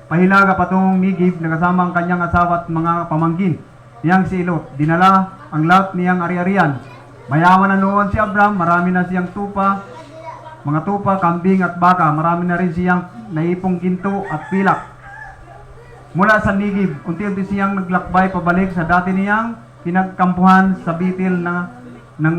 pahilaga patungong Nigib na kasama ang kanyang asawa at mga pamangkin. Niyang si Lot, dinala ang lahat niyang ari-arian. Mayaman na noon si Abraham, marami na siyang tupa, mga tupa, kambing at baka, marami na rin siyang naipong ginto at pilak. Mula sa Nigib, unti-unti siyang naglakbay pabalik sa dati niyang pinagkampuhan sa Bitil ng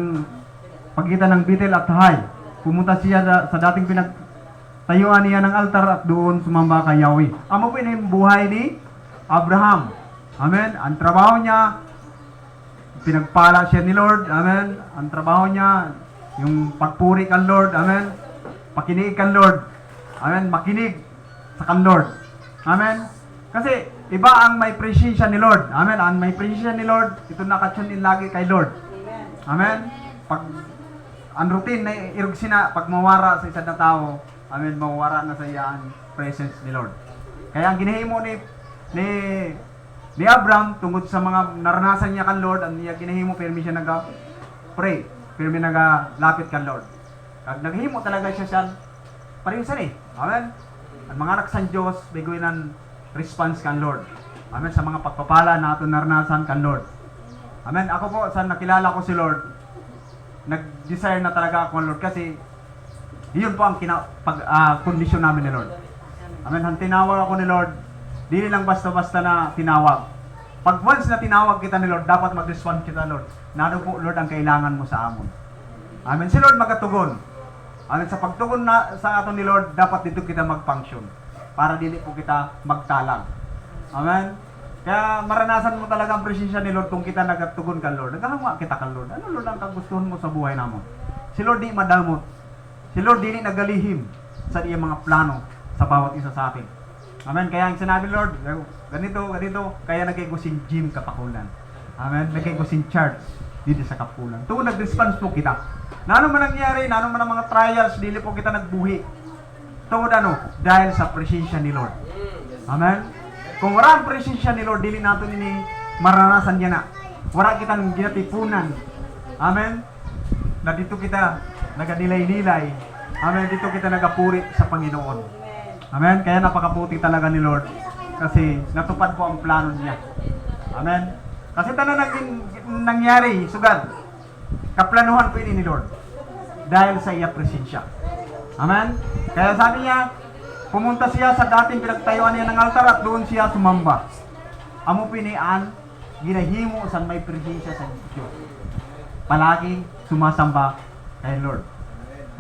pagitan ng Bitil at Hay. Pumunta siya sa dating pinagtayuan niya ng altar at doon sumamba kay Yahweh. Amo po yung buhay ni Abraham. Amen. Ang trabaho niya, pinagpala siya ni Lord. Amen. Ang trabaho niya, yung pagpuri kan Lord. Amen. Pakinig kan Lord. Amen. Makinig sa kan Lord. Amen. Kasi iba ang may presensya ni Lord. Amen. Ang may presensya ni Lord, ito nakatune in lagi kay Lord. Amen. Pag ang routine na irugsin na pag mawara sa isang na tao, amen, mawara na sa iya ang presence ni Lord. Kaya ang ginahimo ni Abraham tungkol sa mga naranasan niya kan Lord, ang niya ginahimo pirmi siya pray, pirmi lapit kan Lord. Kag naghimo talaga siya sa parinsan Amen. Ang mga anak sa Diyos biguin ang response kan Lord. Amen, sa mga pagpapala na ato naranasan kan Lord. Amen. Ako po sa nakilala ko si Lord, nag-desire na talaga ako ng Lord kasi yun po ang kondisyon namin ni Lord. Amen. Ang tinawag ako ni Lord, di lang basta-basta na tinawag. Pag once na tinawag kita ni Lord, dapat mag-respond kita, Lord. Nano po, Lord, ang kailangan mo sa amon. Amen. Si Lord magatugon. Amen. Sa pagtugon na sa aton ni Lord, dapat dito kita mag-function para dili po kita magtalang. Amen. Kaya maranasan mo talaga ang presensya ni Lord kung kita nagatugon ka, Lord. Nagkahangwa kita ka, Lord. Ano, Lord, ang kagustuhan mo sa buhay namon? Si Lord di madamot. Si Lord di nagalihim sa iyang mga plano sa bawat isa sa atin. Amen. Kaya ang sinabi, Lord, ganito, kaya nagkigusin gym kapakulan. Amen. Nagkigusin church dito sa kapulan. Tuon nag-response po kita. Na ano man nangyari, na ano man ang mga trials, dili po kita nagbuhi. Tuon dahil sa presensya ni Lord. Amen. Kung wala ang presensya ni Lord, dili nato nini maranasan niya na. Wala kitang ginatipunan. Amen. Na dito kita nagadilay-dilay. Amen. Dito kita nagapuri sa Panginoon. Amen. Kaya napakaputi talaga ni Lord. Kasi natupad po ang plano niya. Amen. Kasi tanan nangyari, sugad. Kaplanuhan po ini ni Lord. Dahil sa iya presensya. Amen. Kaya sabi niya, pumunta siya sa dating pinagtayuan niya ng altar at doon siya sumamba. Amo pinian, ginahimo sa may presensya sa Diyos. Palaging sumasamba kay Lord.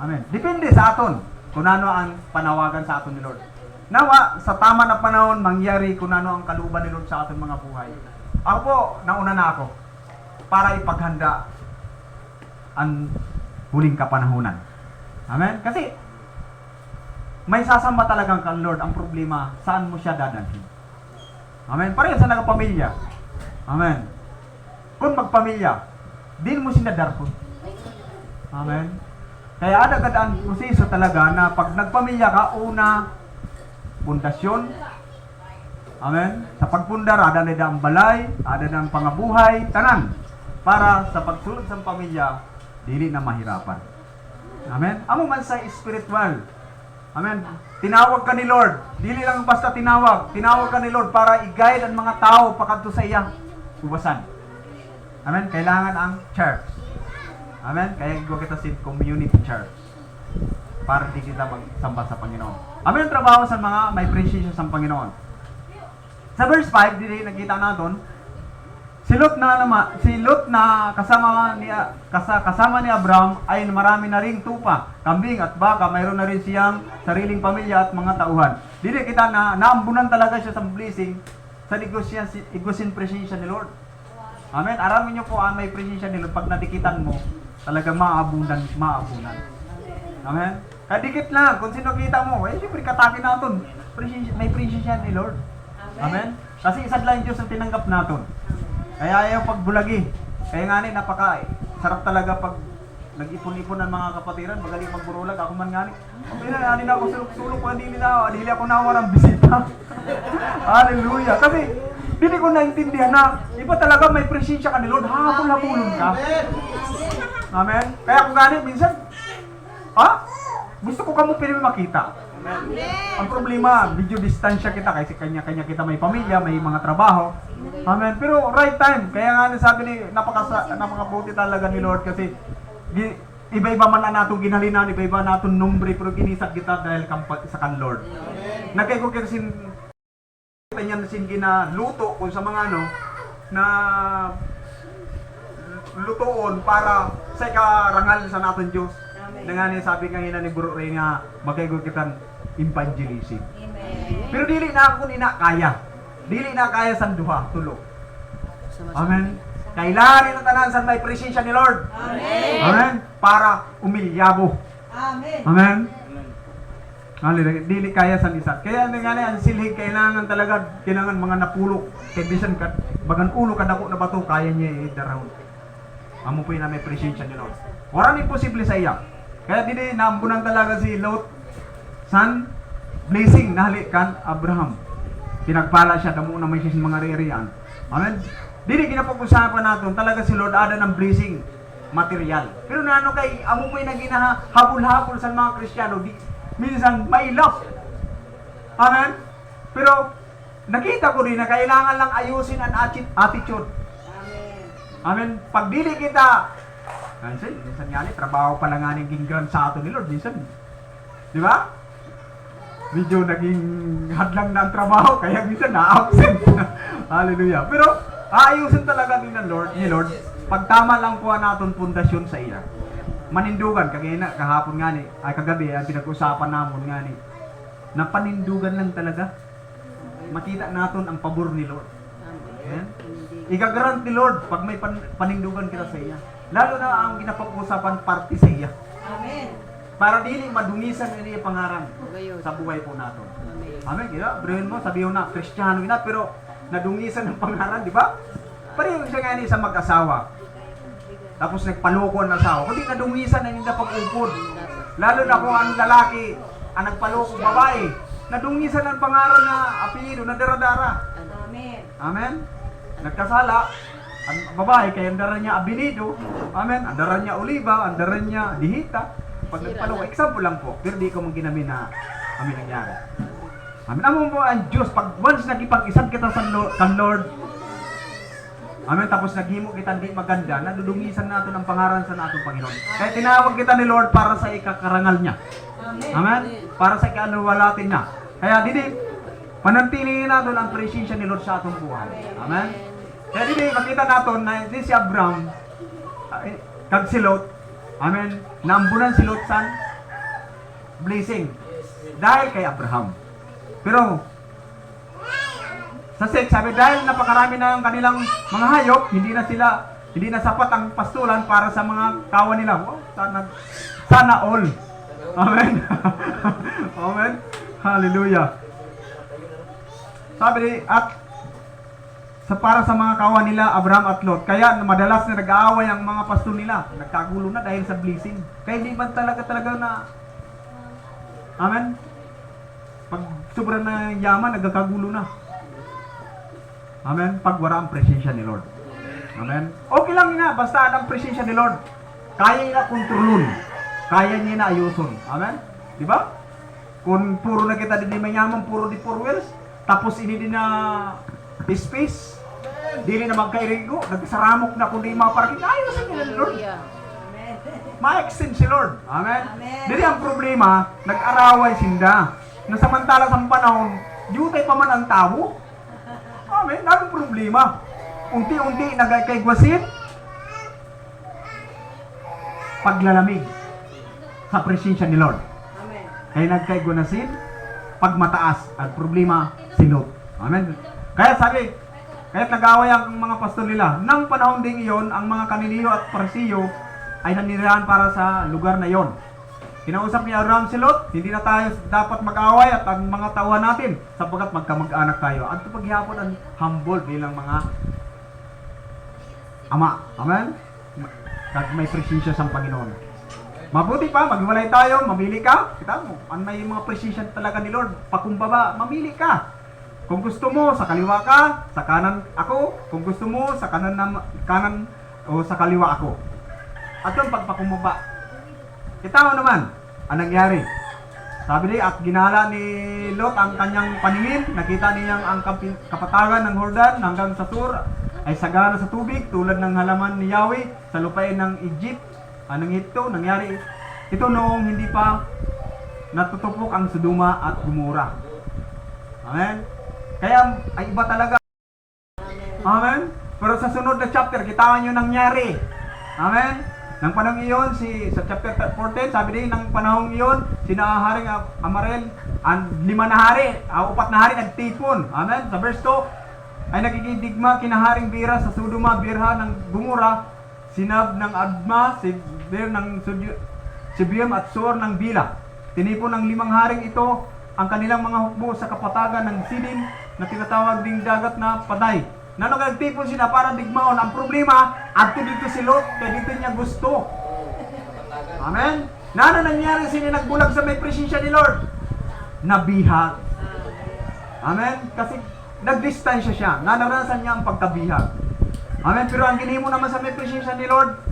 Amen. Depende sa aton kung ano ang panawagan sa aton ni Lord. Nawa, sa tama na panahon, mangyari kung ano ang kaluban ni Lord sa aton mga buhay. Ako po, nauna na ako para ipaghanda ang huling kapanahunan. Amen? Kasi may sasamba talagang kang Lord. Ang problema, saan mo siya dadalhin? Amen? Pareho sa nagpamilya. Amen? Kung magpamilya, din mo sinadarpon. Amen? Kaya agad ang proseso talaga na pag nagpamilya ka, una, pundasyon. Amen? Sa pagpundar, ada na ang balay, ada na ang pangabuhay, tanan. Para sa pagsulod sa pamilya, dili na mahirapan. Amen? Amo man sa spiritual. Amen. Tinawag ka ni Lord. Dili lang basta tinawag. Tinawag ka ni Lord para i-guide ang mga tao pakadto sa iyang ubasan. Amen. Kailangan ang church. Amen. Kaya go kita sa community church. Para di kita magsamba sa Panginoon. Amen. Ang trabaho sa mga may presensya sa Panginoon. Sa verse 5, dili nakita natin, si Lot na kasama ni Abraham ay marami na ring tupa, kambing at baka, mayroon na rin siyang sariling pamilya at mga tauhan. Dili kita na naambunan talaga siya sa blessing sa igusin presensya ni Lord. Amen. Aramin niyo po ang may presensya ni Lord. Pag nadikitan mo, talagang maabunan. Amen. Kaya dikit lang. Kung sino kita mo, siyempre katakin natin. May presensya ni Lord. Amen. Kasi isa lang Diyos ang tinanggap natin. Kaya ayaw pagbulagi. Kaya nga sarap talaga pag nag-ipon-ipon ng mga kapatiran, magaling magburulag. Ako man nga ni na ako sulok-sulok, hindi ako nawarang bisita. Hallelujah. Kasi, hindi ko naintindihan na, iba talaga may presensya ka ni Lord, habol-habulon ka. Amen. Kaya kung gani, minsan, gusto ko kamo pinili makita. Ang problema, video distansya kita kasi kanya-kanya kita may pamilya, may mga trabaho. Amen. Pero right time, kaya nga sabi ni napakabuti talaga ni Lord kasi iba-iba man na natong ginhalinan, iba-iba natong numbre pero ginisag kita dahil sa kan Lord. Nagkay ko kasi kita niyan sin ginaluto kung sa mga na lutoon para sa ikarangal sa naton Diyos. Nangani sabi nga ni Bro Ray nga magkaigo kitang evangelism. Pero dili na ako ina kaya. Dili na kaya sa duha, tulo. Amen. Kailangan na tanan sa may presensya ni Lord. Amen. Amen. Para umilyabo. Amen. Amen. Dili kaya sa isa. Kaya nga ang silhig kailangan talaga mga napulok. Kay bisan ka bagan ulo ka dako na bato kaya niya i-daraw. Amo po na may presensya ni Lord. Wala ni posible sa iya. Kaya dili naambunan talaga si Lot san blessing nahali kan Abraham. Pinagpala siya damo na may mga ririan. Amen. Dili ginapag-usapan natin talaga si Lord ada ng blessing material. Pero naano kay amo po yung habol-habol sa mga Kristiyano minsan may love. Amen. Pero nakita ko rin na kailangan lang ayusin ang attitude. Amen. Pag dili kita minsan nga trabaho pa lang nga naging grand sa ato ni Lord minsan. Di ba? Medyo naging hadlang na ang trabaho kaya minsan na-absent. Hallelujah. Pero ayusin talaga din ng Lord, pag tama lang po natin pundasyon sa iya. Manindugan, kagaya na, kahapon nga ni, ay kagabi, ang pinag-usapan namon nga ni, na panindugan lang talaga. Makita natin ang pabor ni Lord. Amen? Igagarant ni Lord pag may panindugan kita sa iya. Lalo na ang ginapag-usapan parte sa iya. Amen. Para dili madungisan ang iya pangaran sa buhay po natin. Amen. Kaya, brahin mo, sabihin na, Kristiyano na, pero nadungisan ang pangaran, di ba? Pareho siya nga ni sa mag-asawa. Tapos nagpaloko ang asawa. Kundi nadungisan na hindi pag-upod. Lalo na kung ang lalaki ang nagpaloko babae. Nadungisan ang pangalan na apelyido na dara-dara. Amen. Amen? Nagkasala. Ang babae, kaya ang dara niya abinido. Amen? Ang dara niya oliva, ang dara niya dihita. Pag nagpaloko, example lang po. Pero di ko man ginamin na amin nangyari. Amen. Amo mo ang Diyos, pag once nagipag-isang kita sa Lord, amen, tapos naghimo kita di maganda, nadudungisan natin ang pangaran sa natong Panginoon. Kaya tinawag kita ni Lord para sa ikakarangal niya. Amen? Para sa ikanuwalatin niya. Kaya dili, manantilin natin ang presensya ni Lord sa atong buhay. Amen? Kaya dili, makita natin na si Abraham, kag si Lot, amen, naambunan si Lot san blessing. Dahil kay Abraham. Pero, sa sex, sabi dahil napakarami na ang kanilang mga hayop, hindi na sapat ang pastulan para sa mga kawan nila. Wow, sana all. Amen. Amen. Hallelujah. Sabi at para sa mga kawan nila, Abraham at Lot. Kaya madalas na nag-aaway ang mga pasto nila. Nagkagulo na dahil sa blessing. Kaya hindi man talaga na amen. Pag sobrang na yaman, nagkakagulo na. Amen. Pag wala ang presensya ni Lord. Amen. Okay lang nga, basta ang presensya ni Lord. Kaya niya kontrolun. Kaya niya na ayuson. Amen. Di ba? Kung puro na kita din mayaman, puro di four wheels, tapos ini din na space, dili na magkairigo, nagsaramok na kundi mga parking, ayusin niya ni Lord. Ma-extend si Lord. Amen. Dili ang problema, nag-araway sinda. Na samantala sa panahon, diutay pa man ang tao. Amen, naging problema. Unti-unti nagkaigwasin. Paglalamig sa presensya ni Lord. Amen. Kaya nagkaigwanasin, pagmataas at problema si Lot. Amen. Kaya sabi, kahit nag-away ang mga pastor nila, nang panahon ding iyon, ang mga kaniliyo at parsiyo ay nanirahan para sa lugar na iyon. Kinausap ni Abraham si Lot, hindi na tayo dapat mag-away at ang mga tauhan natin sapagkat magkamag-anak tayo. At paghihapon ang humble bilang mga ama. Amen? Kag may presensya sa Panginoon. Mabuti pa, maghiwalay tayo, mamili ka. Kita mo, may mga presensya talaga ni Lord. Pakumbaba, mamili ka. Kung gusto mo, sa kaliwa ka, sa kanan ako. Kung gusto mo, sa kanan o sa kaliwa ako. At yung pagpakumbaba. Kita mo naman, ang nangyari. Sabi niya, at ginala ni Lot ang kanyang paningin, nakita niya ang kapatagan ng Jordan hanggang sa sur ay sagana sa tubig tulad ng halaman ni Yahweh sa lupain ng Egypt. Anong ito? Nangyari ito noong hindi pa natutupok ang Sodoma at Gomora. Amen? Kaya ay iba talaga. Amen? Pero sa sunod na chapter, kitawan nyo nangyari. Amen? Nang panahon iyon, sa chapter 14, sabi din, ng panahon iyon, sina Haring Amarel, ang 5 na hari, 4 na hari nagtipon. Amen? Sa verse 2, ay nakikidigma kinaharing Bira sa Sodoma, Birha ng Gomora, Sinab ng Adma, Sibir ng Sibium at Sur ng Bila. Tinipon ng 5 haring ito ang kanilang mga hukbo sa kapatagan ng Sidim na tinatawag ding dagat na Paday. Nano nagtipon sila para digmaon. Ang problema, adto dito si Lot, kaya dito niya gusto. Amen? Nano nangyari sila nagbulag sa may presensya ni Lord? Nabihag. Amen? Kasi nagdistansya siya. Naranasan niya ang pagkabihag. Amen? Pero ang ginimo naman sa may presensya ni Lord,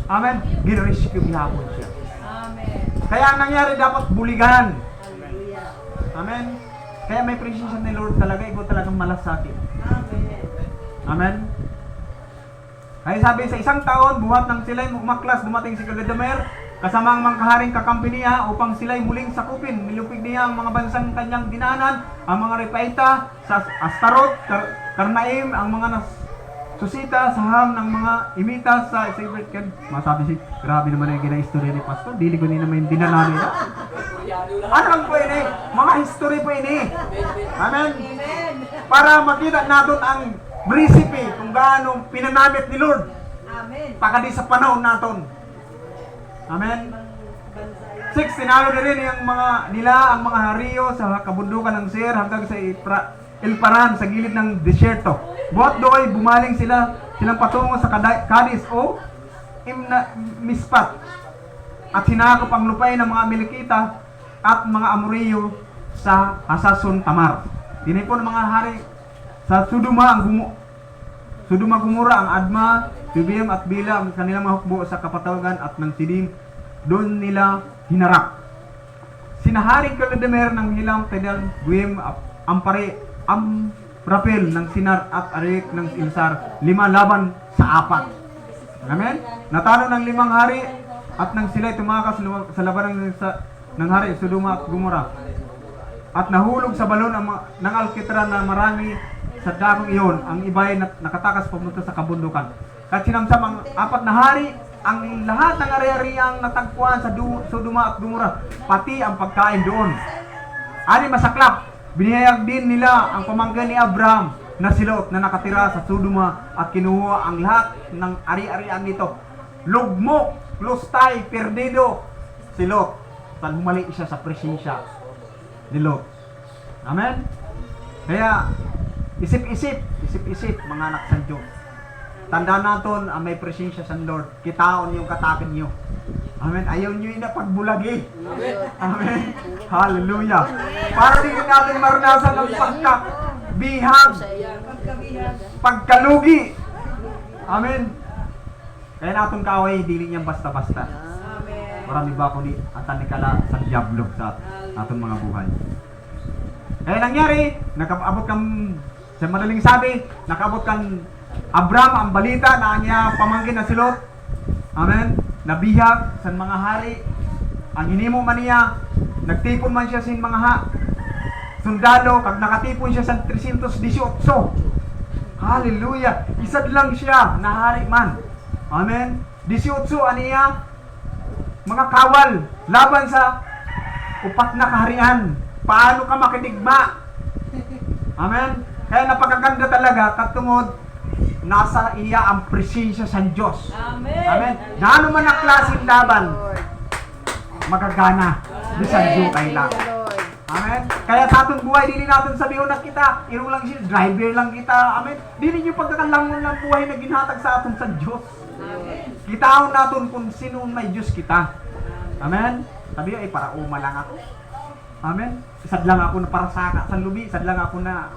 amen, gin-rescue gihapon siya. Amen. Kaya ang nangyari dapat buligan. Amen? Kaya may presensya ni Lord talaga, ikaw talagang malasakit. Amen. Amen? Kaya sabi sa isang taon, buhat ng sila'y umaklas, dumating si Kagadamer, kasama ang mga kaharing kakampi niya upang sila'y muling sakupin. Nilupig niya ang mga bansang kanyang dinaanan, ang mga Repaita, sa Astarot, Karnaim, ang mga Susita, Saham ng mga Imita sa Isabrit. Masabi si, grabe naman yung gina-history ni Pastor, dili ko ni naman yung dinala nila. Ano lang po ini? Mga history po ini. Amen? Amen. Para makita natin ang recipe kung gaano pinanamit ni Lord. Amen. Pakadi sa panahon natin. Amen? 6, tinalo na rin ang ang mga hariyo sa kabundukan ng Seir hanggang sa Ilparan sa gilid ng desyerto. Buhat do'y bumaling silang patungo sa Kadis o Mispat. At sinakop ang lupay ng mga Amalekita at mga Amoriyo sa Hasason Tamar. Tinipon ng mga hari sa Sodoma Gomora, ang Adma, Sibium at Bila, ang kanilang mga hukbo sa kapatawagan at ng Sidim. Doon nila hinarap. Sinaharing Kagadamer ng Hilam, Tedal, Guim, Ampare, Rapel ng Sinar at Arik ng Ilsar, 5 laban sa 4. Amen? Natalo ng 5 hari at nang sila'y tumakas sa labanan ng hari Sodoma at Gomora. At nahulog sa balon ng Alkitra na marami sa dakong iyon, ang iba'y nakatakas pumunta sa kabundukan. At sinamsam ang 4 na hari, ang lahat ng ari-ariang natagpuan sa Sodoma at Gomora, pati ang pagkain doon. Ani masaklap, binihayag din nila ang pamangkin ni Abraham na si Lot na nakatira sa Sodoma at kinuha ang lahat ng ari-arian nito. Lugmok, lustay, perdido si Lot. Tan humali siya sa presensya ni Lot. Amen? Kaya, isip-isip mga anak sa Diyos. Tandaan natin ang may presensya sa Lord. Kitaon yung katakin nyo. Amen. Ayaw nyo yun na pagbulagi. Amen. Amen. Hallelujah. Para din natin maranasan ang pagkabihag. Pagkalugi. Amen. Kaya natin kaway, dili niyang basta-basta. Amen. Marami ba ko ni atanikala sa diablo sa atong mga buhay. Kaya nangyari, nakaabot kang, sa madaling sabi, nakaabot kang Abraham ang balita na niya pamangkin na si Lot. Amen. Nabihag sa mga hari. Ang hinimo man niya, nagtipon man siya sin mga sundalo, kag nakatipon siya sa 318. Hallelujah. Isad lang siya na hari man. Amen. 18 aniya mga kawal laban sa 4 na kaharian. Paano ka makidigma? Amen. Kaya napakaganda talaga katungod nasa iya ang presensya sa Diyos. Amen. Amen. Gaano man ang klaseng laban, magagana. Bisan Diyo kay lang. Amen. Kaya sa atong buhay, dili natin sabihin na kita, iro lang siya, driver lang kita. Amen. Dili niyo pagkakalangon ng buhay na ginhatag sa aton sa Diyos. Amen. Kitaon natin kung sino may Diyos kita. Amen. Sabi ay para uma lang ako. Amen. Isad lang ako na para sa lubi, isad lang ako na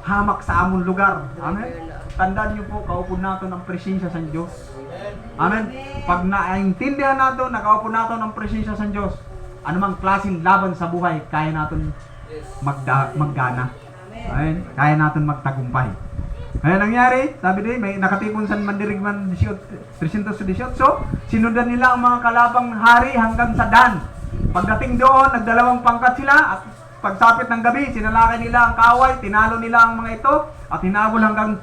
hamak sa among lugar. Amen. Tandaan niyo po, kaupo natin ang presensya sa Diyos. Amen. Pag naintindihan natin, nakaupo natin ang presensya sa Diyos, anumang klaseng laban sa buhay, kaya natin maggana. Ayun, kaya natin magtagumpay. Ayun nangyari, sabi din, may nakatipon sa Mandirigman 318, sinundan nila ang mga kalabang hari hanggang sa Dan. Pagdating doon, nagdalawang pangkat sila at pagsapit ng gabi, sinalakay nila ang kaaway, tinalo nila ang mga ito at hinabol hanggang